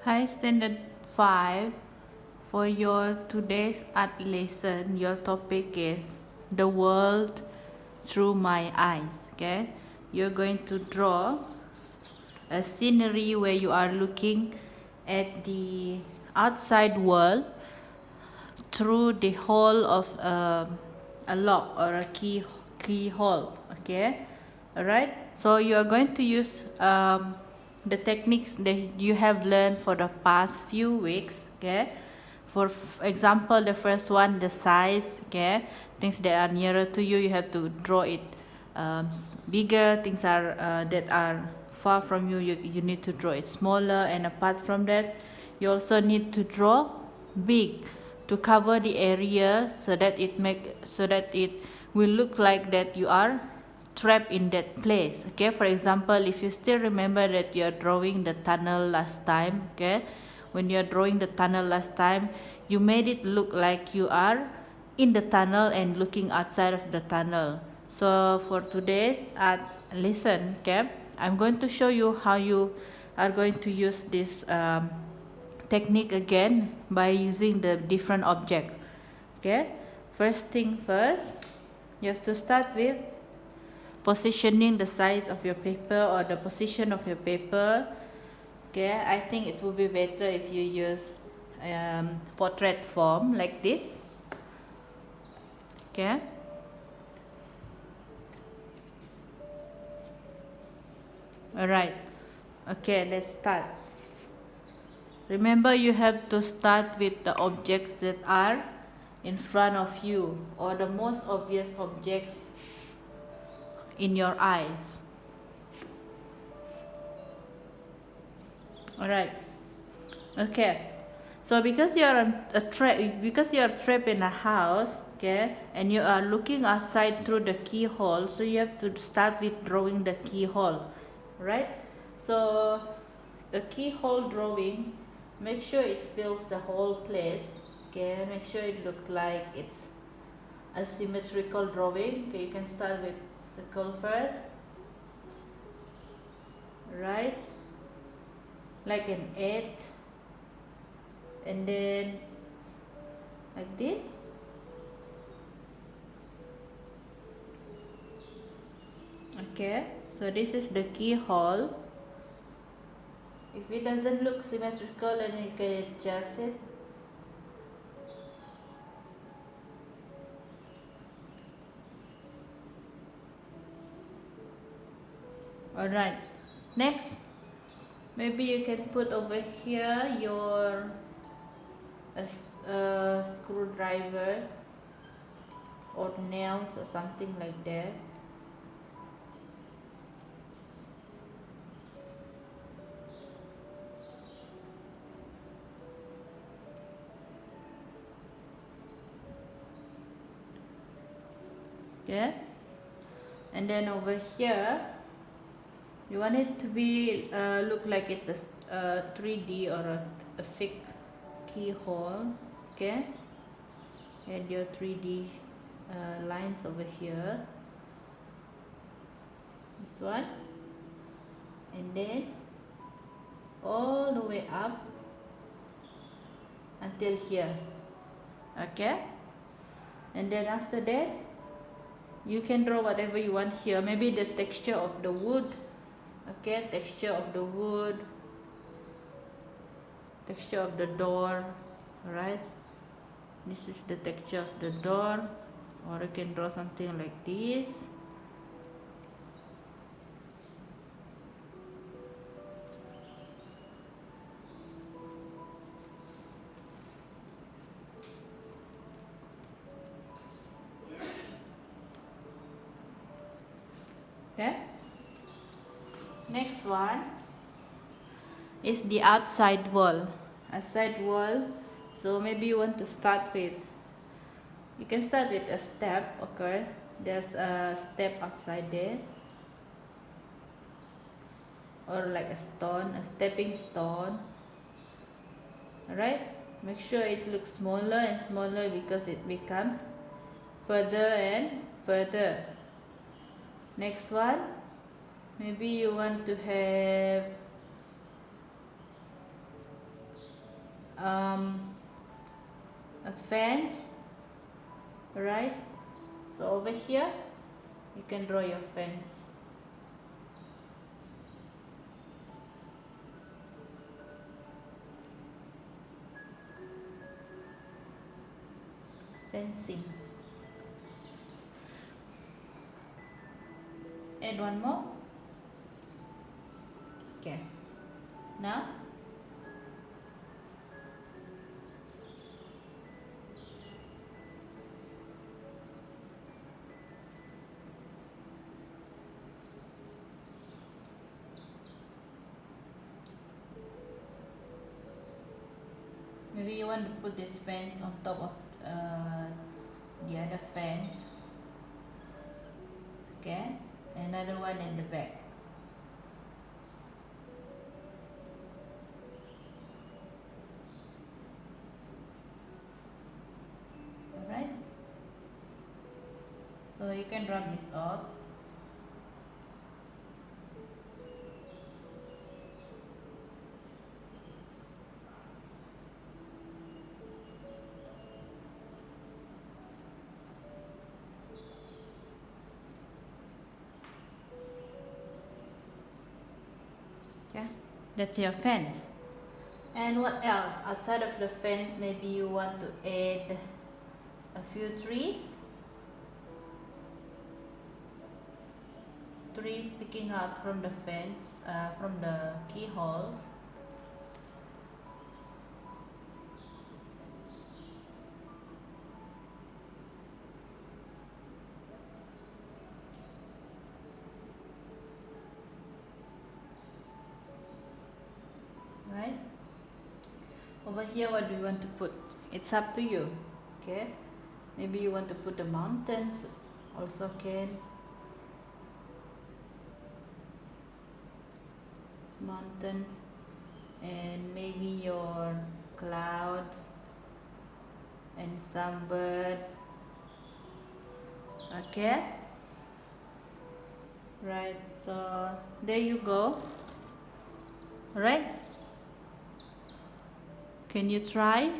Hi, Standard 5. For your today's art lesson, your topic is the world through my eyes. Okay, you're going to draw a scenery where you are looking at the outside world through the hole of a lock or a keyhole. Okay, all right. So you are going to use the techniques that you have learned for the past few weeks. Okay, for example, the first one, the size. Okay, things that are nearer to you, you have to draw it bigger. Things are that are far from you, you need to draw it smaller. And apart from that, you also need to draw big to cover the area so that it will look like that you are trapped in that place. Okay, for example, if you still remember that you are drawing the tunnel last time. Okay, when you are drawing the tunnel last time, you made it look like you are in the tunnel and looking outside of the tunnel. So for today's lesson, okay, I'm going to show you how you are going to use this technique again by using the different object. Okay, first thing first, you have to start with positioning the size of your paper or the position of your paper. Okay, I think it would be better if you use portrait form like this. Okay, all right. Okay, let's start. Remember, you have to start with the objects that are in front of you, or the most obvious objects in your eyes. All right. Okay. So because you're trapped in a house, okay, and you are looking outside through the keyhole, so you have to start with drawing the keyhole, right? So the keyhole drawing, make sure it fills the whole place. Okay, make sure it looks like it's a symmetrical drawing. Okay, you can start with circle first, right? Like an 8, and then like this. Okay, so this is the keyhole. If it doesn't look symmetrical, then you can adjust it. Alright, next, maybe you can put over here your screwdrivers or nails or something like that. Okay, and then over here you want it to be look like it's a 3D or a thick keyhole. Okay, and your 3D lines over here, this one, and then all the way up until here. Okay, and then after that you can draw whatever you want here. Maybe the texture of the wood. Okay, texture of the wood, texture of the door. Alright, this is the texture of the door, or you can draw something like this. Okay, next one is the outside wall. So maybe you want to start with, you can start with a step. Okay, there's a step outside there, or like a stone, a stepping stone. Alright, make sure it looks smaller and smaller because it becomes further and further. Next one, maybe you want to have a fence, right? So over here you can draw your fence. Fencing. Add one more. Okay. Now maybe you want to put this fence on top of the other fence. Okay, another one in the back. Alright, so you can rub this off. Okay, that's your fence. And what else? Outside of the fence, maybe you want to add a few trees. Trees picking out from the fence, from the keyhole. Right? Over here, what do you want to put? It's up to you. Okay, maybe you want to put the mountains, also can. Mountains, and maybe your clouds and some birds. Okay, right, so there you go. Right, can you try?